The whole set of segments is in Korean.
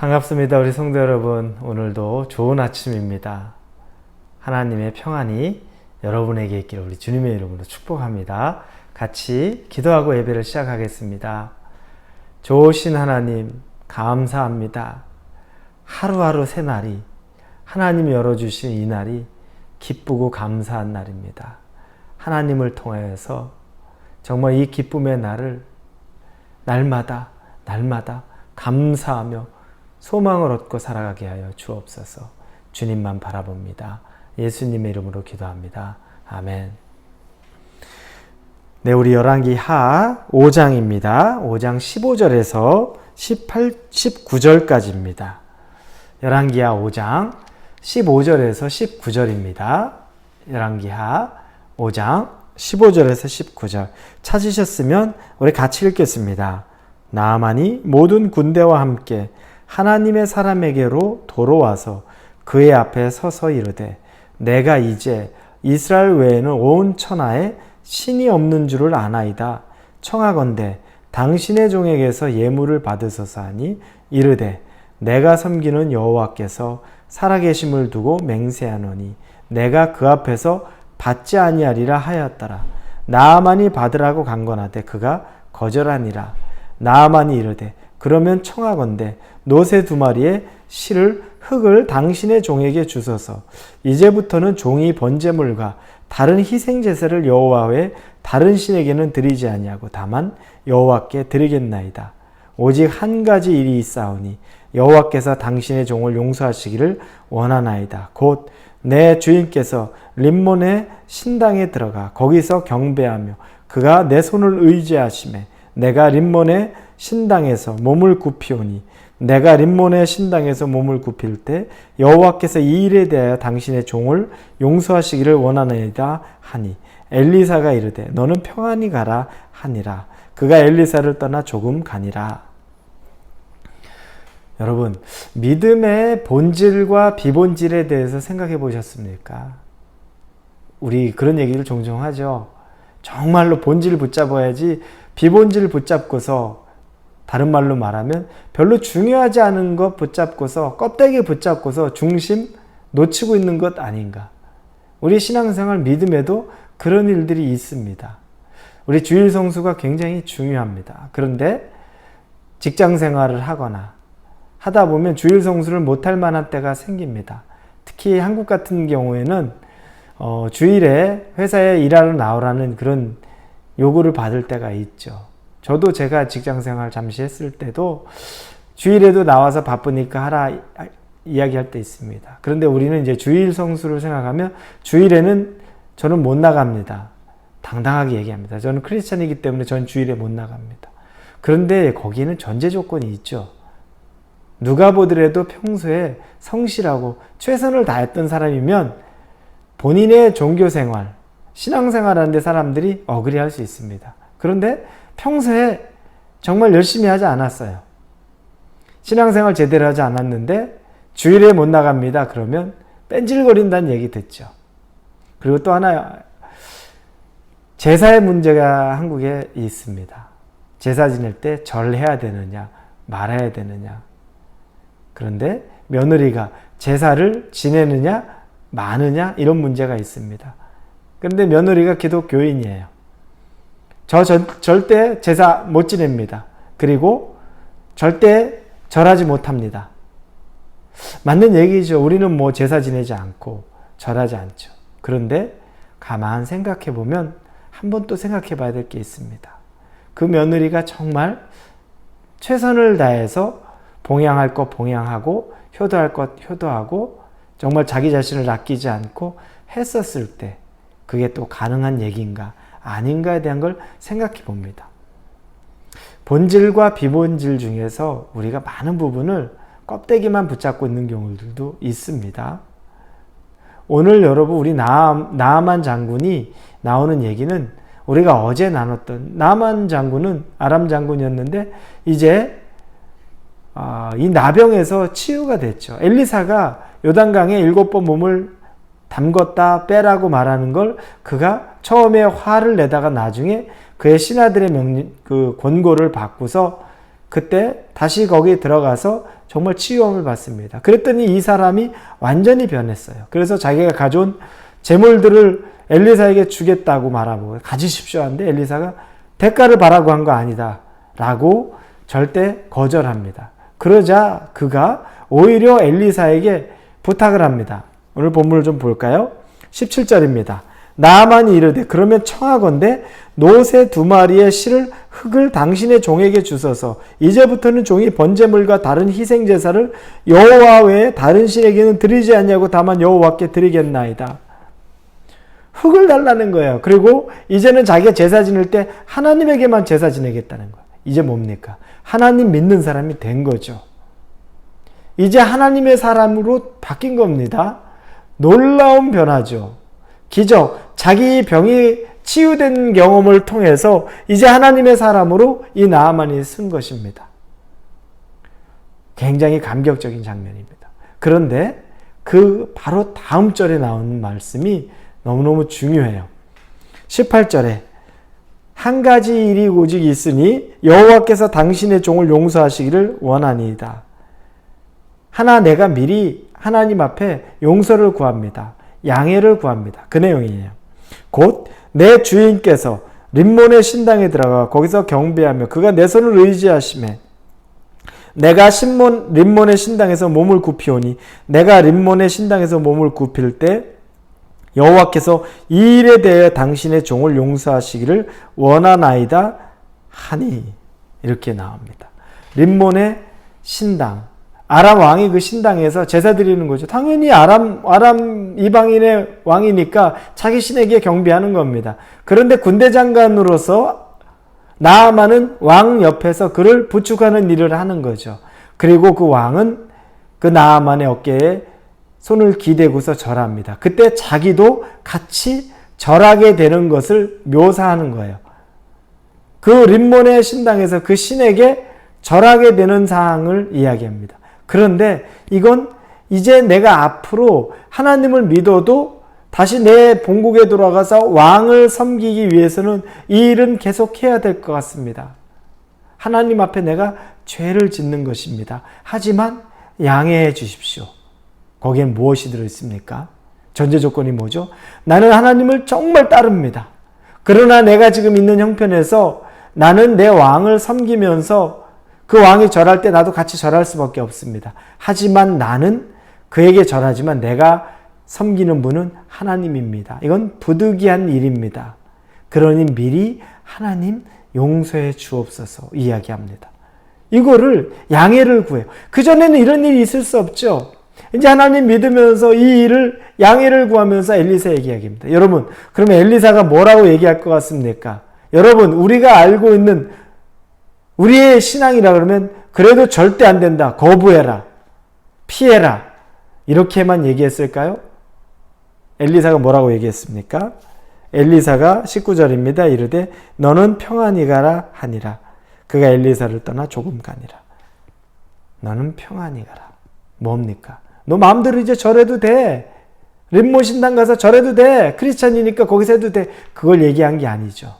반갑습니다. 우리 성도 여러분, 오늘도 좋은 아침입니다. 하나님의 평안이 여러분에게 있기를 우리 주님의 이름으로 축복합니다. 같이 기도하고 예배를 시작하겠습니다. 좋으신 하나님, 감사합니다. 하루하루 새 날이, 하나님이 열어주신 이 날이 기쁘고 감사한 날입니다. 하나님을 통하여서 정말 이 기쁨의 날을 날마다 감사하며 소망을 얻고 살아가게 하여 주옵소서. 주님만 바라봅니다. 예수님의 이름으로 기도합니다. 아멘. 네, 우리 열왕기 하 5장입니다. 5장 15절에서 19절까지입니다. 열왕기 하 5장 15절에서 19절입니다. 열왕기 하 5장 15절에서 19절 찾으셨으면 우리 같이 읽겠습니다. 나아만이 모든 군대와 함께 하나님의 사람에게로 돌아와서 그의 앞에 서서 이르되 내가 이제 이스라엘 외에는 온 천하에 신이 없는 줄을 아나이다. 청하건대 당신의 종에게서 예물을 받으소서 하니 이르되 내가 섬기는 여호와께서 살아계심을 두고 맹세하노니 내가 그 앞에서 받지 아니하리라 하였더라. 나아만이 받으라고 간건하되 그가 거절하니라. 나아만이 이르되 그러면 청하건대 노새 2마리의 흙을 당신의 종에게 주소서. 이제부터는 종이 번제물과 다른 희생제사를 여호와 외에 다른 신에게는 드리지 아니하고 다만 여호와께 드리겠나이다. 오직 한 가지 일이 있사오니 여호와께서 당신의 종을 용서하시기를 원하나이다. 곧 내 주인께서 림몬의 신당에 들어가 거기서 경배하며 그가 내 손을 의지하심에 내가 림몬의 신당에서 몸을 굽히오니 내가 림몬의 신당에서 몸을 굽힐 때 여호와께서 이 일에 대하여 당신의 종을 용서하시기를 원하나이다 하니 엘리사가 이르되 너는 평안히 가라 하니라. 그가 엘리사를 떠나 조금 가니라. 여러분, 믿음의 본질과 비본질에 대해서 생각해 보셨습니까? 우리 그런 얘기를 종종 하죠. 정말로 본질 붙잡아야지 비본질 붙잡고서, 다른 말로 말하면 별로 중요하지 않은 것 붙잡고서 껍데기 붙잡고서 중심 놓치고 있는 것 아닌가. 우리 신앙생활 믿음에도 그런 일들이 있습니다. 우리 주일 성수가 굉장히 중요합니다. 그런데 직장 생활을 하다 보면 주일 성수를 못할 만한 때가 생깁니다. 특히 한국 같은 경우에는 주일에 회사에 일하러 나오라는 그런 요구를 받을 때가 있죠. 저도 제가 직장생활 잠시 했을 때도 주일에도 나와서 바쁘니까 하라 이야기할 때 있습니다. 그런데 우리는 이제 주일 성수를 생각하면 주일에는 저는 못 나갑니다. 당당하게 얘기합니다. 저는 크리스찬이기 때문에 전 주일에 못 나갑니다. 그런데 거기는 전제 조건이 있죠. 누가 보더라도 평소에 성실하고 최선을 다했던 사람이면 본인의 종교생활, 신앙생활하는데 사람들이 어그리할 수 있습니다. 그런데 평소에 정말 열심히 하지 않았어요. 신앙생활 제대로 하지 않았는데 주일에 못 나갑니다. 그러면 뺀질거린다는 얘기 듣죠. 그리고 또 하나, 제사의 문제가 한국에 있습니다. 제사 지낼 때 절해야 되느냐 말아야 되느냐. 그런데 며느리가 제사를 지내느냐 마느냐 이런 문제가 있습니다. 그런데 며느리가 기독교인이에요. 절대 제사 못 지냅니다. 그리고 절대 절하지 못합니다. 맞는 얘기죠. 우리는 뭐 제사 지내지 않고 절하지 않죠. 그런데 가만 생각해 보면 한 번 또 생각해 봐야 될 게 있습니다. 그 며느리가 정말 최선을 다해서 봉양할 것 봉양하고 효도할 것 효도하고 정말 자기 자신을 아끼지 않고 했었을 때 그게 또 가능한 얘기인가 아닌가에 대한 걸 생각해 봅니다. 본질과 비본질 중에서 우리가 많은 부분을 껍데기만 붙잡고 있는 경우들도 있습니다. 오늘 여러분 우리 나아만 장군이 나오는 얘기는 우리가 어제 나눴던, 나아만 장군은 아람 장군이었는데 이제 이 나병에서 치유가 됐죠. 엘리사가 요단강에 7번 몸을 담궜다 빼라고 말하는 걸 그가 처음에 화를 내다가 나중에 그의 신하들의 권고를 받고서 그때 다시 거기에 들어가서 정말 치유함을 받습니다. 그랬더니 이 사람이 완전히 변했어요. 그래서 자기가 가져온 재물들을 엘리사에게 주겠다고 말하고 가지십시오 하는데 엘리사가 대가를 바라고 한 거 아니다 라고 절대 거절합니다. 그러자 그가 오히려 엘리사에게 부탁을 합니다. 오늘 본문을 좀 볼까요? 17절입니다. 나아만이 이르되 그러면 청하건대 노새 2마리의 실을 흙을 당신의 종에게 주소서. 이제부터는 종이 번제물과 다른 희생제사를 여호와 외에 다른 신에게는 드리지 않냐고 다만 여호와께 드리겠나이다. 흙을 달라는 거예요. 그리고 이제는 자기가 제사 지낼 때 하나님에게만 제사 지내겠다는 거예요. 이제 뭡니까? 하나님 믿는 사람이 된 거죠. 이제 하나님의 사람으로 바뀐 겁니다. 놀라운 변화죠. 기적, 자기 병이 치유된 경험을 통해서 이제 하나님의 사람으로 이 나아만이 쓴 것입니다. 굉장히 감격적인 장면입니다. 그런데 그 바로 다음 절에 나오는 말씀이 너무너무 중요해요. 18절에 한 가지 일이 오직 있으니 여호와께서 당신의 종을 용서하시기를 원하니이다. 하나 내가 미리 하나님 앞에 용서를 구합니다. 양해를 구합니다. 그 내용이에요. 곧 내 주인께서 림몬의 신당에 들어가 거기서 경배하며 그가 내 손을 의지하시매 내가 림몬의 신당에서 몸을 굽히오니 내가 림몬의 신당에서 몸을 굽힐 때 여호와께서 이 일에 대해 당신의 종을 용서하시기를 원하나이다 하니 이렇게 나옵니다. 림몬의 신당, 아람 왕이 그 신당에서 제사 드리는 거죠. 당연히 아람 이방인의 왕이니까 자기 신에게 경배하는 겁니다. 그런데 군대 장관으로서 나아만은 왕 옆에서 그를 부축하는 일을 하는 거죠. 그리고 그 왕은 그 나아만의 어깨에 손을 기대고서 절합니다. 그때 자기도 같이 절하게 되는 것을 묘사하는 거예요. 그 림몬의 신당에서 그 신에게 절하게 되는 사항을 이야기합니다. 그런데 이건 이제 내가 앞으로 하나님을 믿어도 다시 내 본국에 돌아가서 왕을 섬기기 위해서는 이 일은 계속해야 될 것 같습니다. 하나님 앞에 내가 죄를 짓는 것입니다. 하지만 양해해 주십시오. 거기엔 무엇이 들어있습니까? 전제 조건이 뭐죠? 나는 하나님을 정말 따릅니다. 그러나 내가 지금 있는 형편에서 나는 내 왕을 섬기면서 그 왕이 절할 때 나도 같이 절할 수밖에 없습니다. 하지만 나는 그에게 절하지만 내가 섬기는 분은 하나님입니다. 이건 부득이한 일입니다. 그러니 미리 하나님 용서해 주옵소서 이야기합니다. 이거를 양해를 구해요. 그전에는 이런 일이 있을 수 없죠. 이제 하나님 믿으면서 이 일을 양해를 구하면서 엘리사에게 이야기합니다. 여러분, 그러면 엘리사가 뭐라고 얘기할 것 같습니까? 여러분, 우리가 알고 있는 우리의 신앙이라 그러면 그래도 절대 안 된다. 거부해라. 피해라. 이렇게만 얘기했을까요? 엘리사가 뭐라고 얘기했습니까? 엘리사가 19절입니다. 이르되 너는 평안히 가라 하니라. 그가 엘리사를 떠나 조금 가니라. 너는 평안히 가라. 뭡니까? 너 마음대로 이제 절해도 돼. 림몬 신당 가서 절해도 돼. 크리스찬이니까 거기서 해도 돼. 그걸 얘기한 게 아니죠.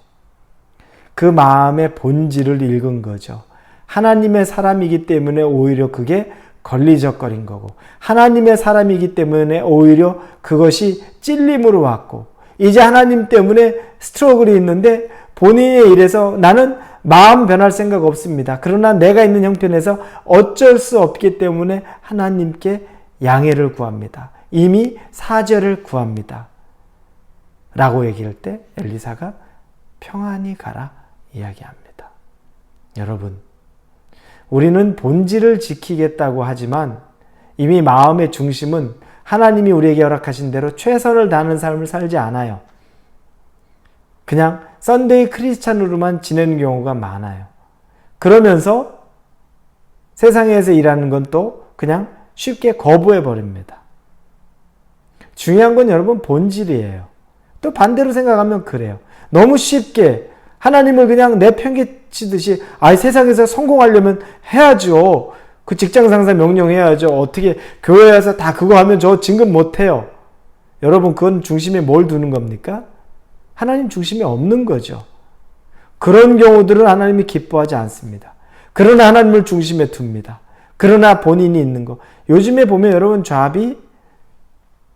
그 마음의 본질을 읽은 거죠. 하나님의 사람이기 때문에 오히려 그게 걸리적거린 거고 하나님의 사람이기 때문에 오히려 그것이 찔림으로 왔고 이제 하나님 때문에 스트러글이 있는데 본인의 일에서 나는 마음 변할 생각 없습니다. 그러나 내가 있는 형편에서 어쩔 수 없기 때문에 하나님께 양해를 구합니다. 이미 사죄를 구합니다. 라고 얘기할 때 엘리사가 평안히 가라 이야기합니다. 여러분, 우리는 본질을 지키겠다고 하지만 이미 마음의 중심은 하나님이 우리에게 허락하신 대로 최선을 다하는 삶을 살지 않아요. 그냥 썬데이 크리스찬으로만 지내는 경우가 많아요. 그러면서 세상에서 일하는 건 또 그냥 쉽게 거부해 버립니다. 중요한 건 여러분 본질이에요. 또 반대로 생각하면 그래요. 너무 쉽게 하나님을 그냥 내팽개치듯이 세상에서 성공하려면 해야죠. 그 직장 상사 명령해야죠. 어떻게 교회에 와서 다 그거 하면 저 진급 못해요. 여러분 그건 중심에 뭘 두는 겁니까? 하나님 중심이 없는 거죠. 그런 경우들은 하나님이 기뻐하지 않습니다. 그러나 하나님을 중심에 둡니다. 그러나 본인이 있는 거. 요즘에 보면 여러분 잡이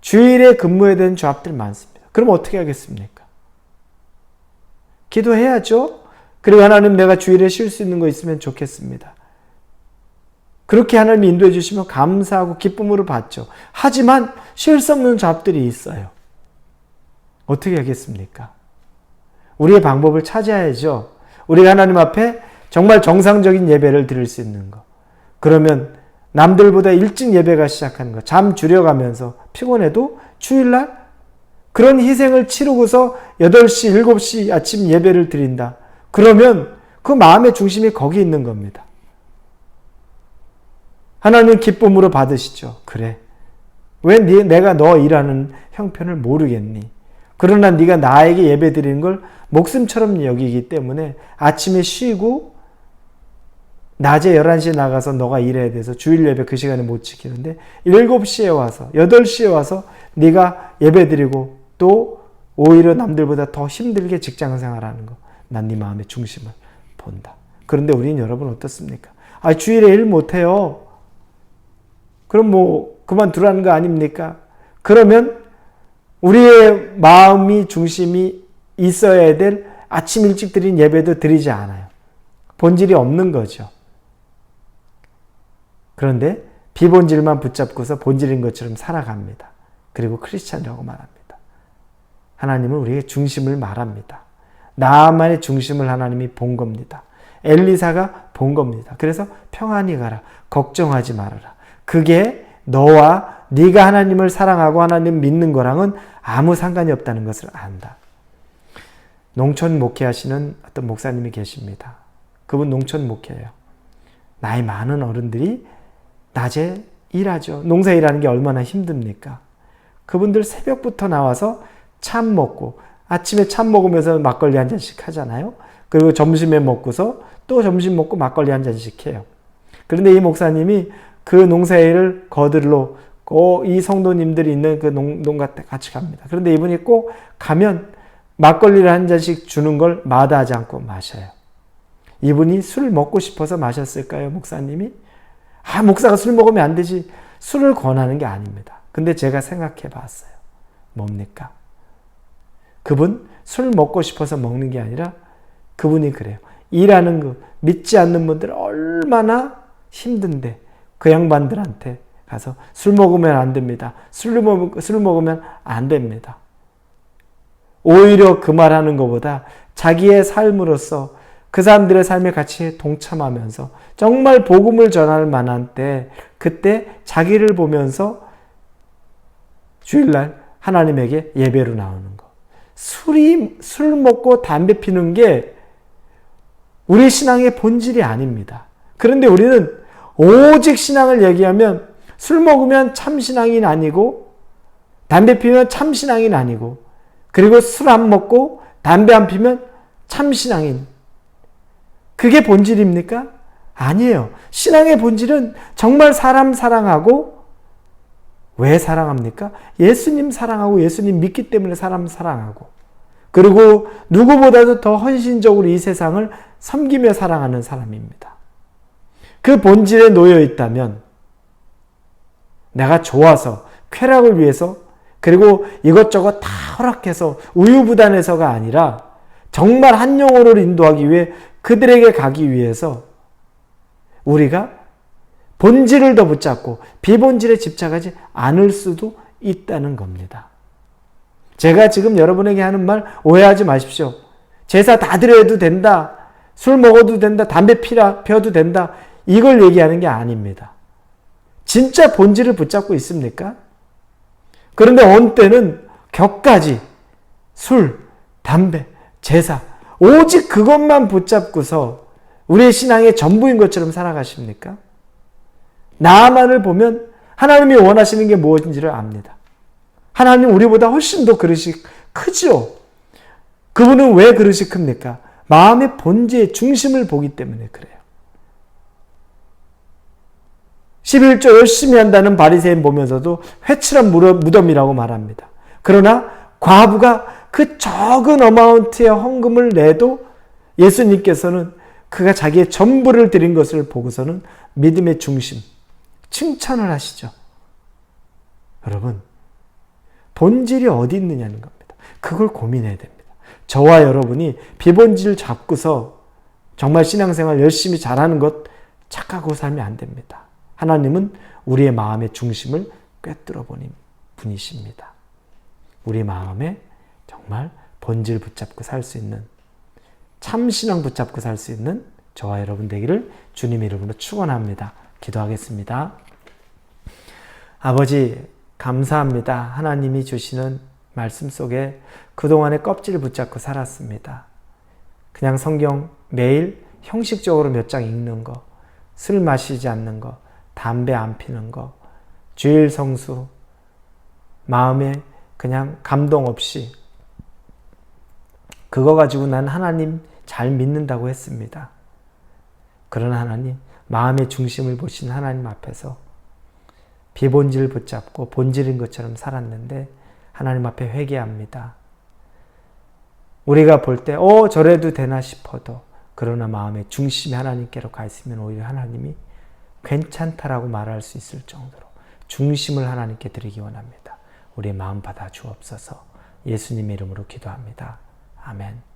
주일에 근무해야 되는 잡들 많습니다. 그럼 어떻게 하겠습니까? 기도해야죠. 그리고 하나님 내가 주일에 쉴 수 있는 거 있으면 좋겠습니다. 그렇게 하나님이 인도해 주시면 감사하고 기쁨으로 받죠. 하지만 쉴 수 없는 잡들이 있어요. 어떻게 하겠습니까? 우리의 방법을 찾아야죠. 우리가 하나님 앞에 정말 정상적인 예배를 드릴 수 있는 거. 그러면 남들보다 일찍 예배가 시작하는 거. 잠 줄여가면서 피곤해도 주일날 그런 희생을 치르고서 8시, 7시 아침 예배를 드린다. 그러면 그 마음의 중심이 거기 있는 겁니다. 하나님 기쁨으로 받으시죠. 그래. 왜 내가 너 일하는 형편을 모르겠니? 그러나 네가 나에게 예배 드리는 걸 목숨처럼 여기기 때문에 아침에 쉬고 낮에 11시에 나가서 너가 일해야 돼서 주일 예배 그 시간에 못 지키는데 7시에 와서 8시에 와서 네가 예배 드리고 또 오히려 남들보다 더 힘들게 직장 생활하는 거. 난 네 마음의 중심을 본다. 그런데 우리는 여러분 어떻습니까? 주일에 일 못해요. 그럼 그만두라는 거 아닙니까? 그러면 우리의 마음이 중심이 있어야 될 아침 일찍 드린 예배도 드리지 않아요. 본질이 없는 거죠. 그런데 비본질만 붙잡고서 본질인 것처럼 살아갑니다. 그리고 크리스찬이라고 말합니다. 하나님은 우리의 중심을 말합니다. 나만의 중심을 하나님이 본 겁니다. 엘리사가 본 겁니다. 그래서 평안히 가라. 걱정하지 말아라. 그게 너와 네가 하나님을 사랑하고 하나님 믿는 거랑은 아무 상관이 없다는 것을 안다. 농촌 목회하시는 어떤 목사님이 계십니다. 그분 농촌 목회예요. 나이 많은 어른들이 낮에 일하죠. 농사 일하는 게 얼마나 힘듭니까? 그분들 새벽부터 나와서 참 먹고 아침에 참 먹으면서 막걸리 한 잔씩 하잖아요. 그리고 점심에 먹고서 또 점심 먹고 막걸리 한 잔씩 해요. 그런데 이 목사님이 그 농사일을 거들러 이 성도님들이 있는 그 농가 때 같이 갑니다. 그런데 이분이 꼭 가면 막걸리를 한 잔씩 주는 걸 마다하지 않고 마셔요. 이분이 술 먹고 싶어서 마셨을까요, 목사님이? 목사가 술 먹으면 안 되지. 술을 권하는 게 아닙니다. 근데 제가 생각해 봤어요. 뭡니까? 그분 술 먹고 싶어서 먹는 게 아니라 그분이 그래요. 일하는 거 믿지 않는 분들 얼마나 힘든데 그 양반들한테 가서 술 먹으면 안 됩니다. 술 먹으면 안 됩니다. 오히려 그 말하는 것보다 자기의 삶으로서 그 사람들의 삶에 같이 동참하면서 정말 복음을 전할 만한 때 그때 자기를 보면서 주일날 하나님에게 예배로 나오는 거. 술 먹고 담배 피는 게 우리 신앙의 본질이 아닙니다. 그런데 우리는 오직 신앙을 얘기하면 술 먹으면 참 신앙인 아니고 담배 피면 참 신앙인 아니고 그리고 술 안 먹고 담배 안 피면 참 신앙인. 그게 본질입니까? 아니에요. 신앙의 본질은 정말 사람 사랑하고 왜 사랑합니까? 예수님 사랑하고 예수님 믿기 때문에 사람 사랑하고 그리고 누구보다도 더 헌신적으로 이 세상을 섬기며 사랑하는 사람입니다. 그 본질에 놓여 있다면 내가 좋아서 쾌락을 위해서 그리고 이것저것 다 허락해서 우유부단해서가 아니라 정말 한 영혼을 인도하기 위해 그들에게 가기 위해서 우리가 본질을 더 붙잡고 비본질에 집착하지 않을 수도 있다는 겁니다. 제가 지금 여러분에게 하는 말 오해하지 마십시오. 제사 다 드려도 된다. 술 먹어도 된다. 담배 피워도 된다. 이걸 얘기하는 게 아닙니다. 진짜 본질을 붙잡고 있습니까? 그런데 어느 때는 격까지 술, 담배, 제사 오직 그것만 붙잡고서 우리의 신앙의 전부인 것처럼 살아가십니까? 나만을 보면 하나님이 원하시는 게 무엇인지를 압니다. 하나님 우리보다 훨씬 더 그릇이 크죠. 그분은 왜 그릇이 큽니까? 마음의 본질의 중심을 보기 때문에 그래요. 11조 열심히 한다는 바리새인 보면서도 회칠한 무덤이라고 말합니다. 그러나 과부가 그 적은 어마운트의 헌금을 내도 예수님께서는 그가 자기의 전부를 드린 것을 보고서는 믿음의 중심, 칭찬을 하시죠. 여러분, 본질이 어디 있느냐는 겁니다. 그걸 고민해야 됩니다. 저와 여러분이 비본질 잡고서 정말 신앙생활 열심히 잘하는 것 착각하고 살면 안 됩니다. 하나님은 우리의 마음의 중심을 꿰뚫어 보는 분이십니다. 우리 마음에 정말 본질 붙잡고 살 수 있는, 참신앙 붙잡고 살 수 있는 저와 여러분 되기를 주님의 이름으로 축원합니다. 기도하겠습니다. 아버지, 감사합니다. 하나님이 주시는 말씀 속에 그동안의 껍질을 붙잡고 살았습니다. 그냥 성경 매일 형식적으로 몇 장 읽는 거, 술 마시지 않는 거, 담배 안 피는 거, 주일 성수, 마음에 그냥 감동 없이 그거 가지고 난 하나님 잘 믿는다고 했습니다. 그러나 하나님, 마음의 중심을 보신 하나님 앞에서 비본질을 붙잡고 본질인 것처럼 살았는데 하나님 앞에 회개합니다. 우리가 볼 때 저래도 되나 싶어도 그러나 마음의 중심이 하나님께로 가 있으면 오히려 하나님이 괜찮다라고 말할 수 있을 정도로 중심을 하나님께 드리기 원합니다. 우리의 마음 받아 주옵소서. 예수님의 이름으로 기도합니다. 아멘.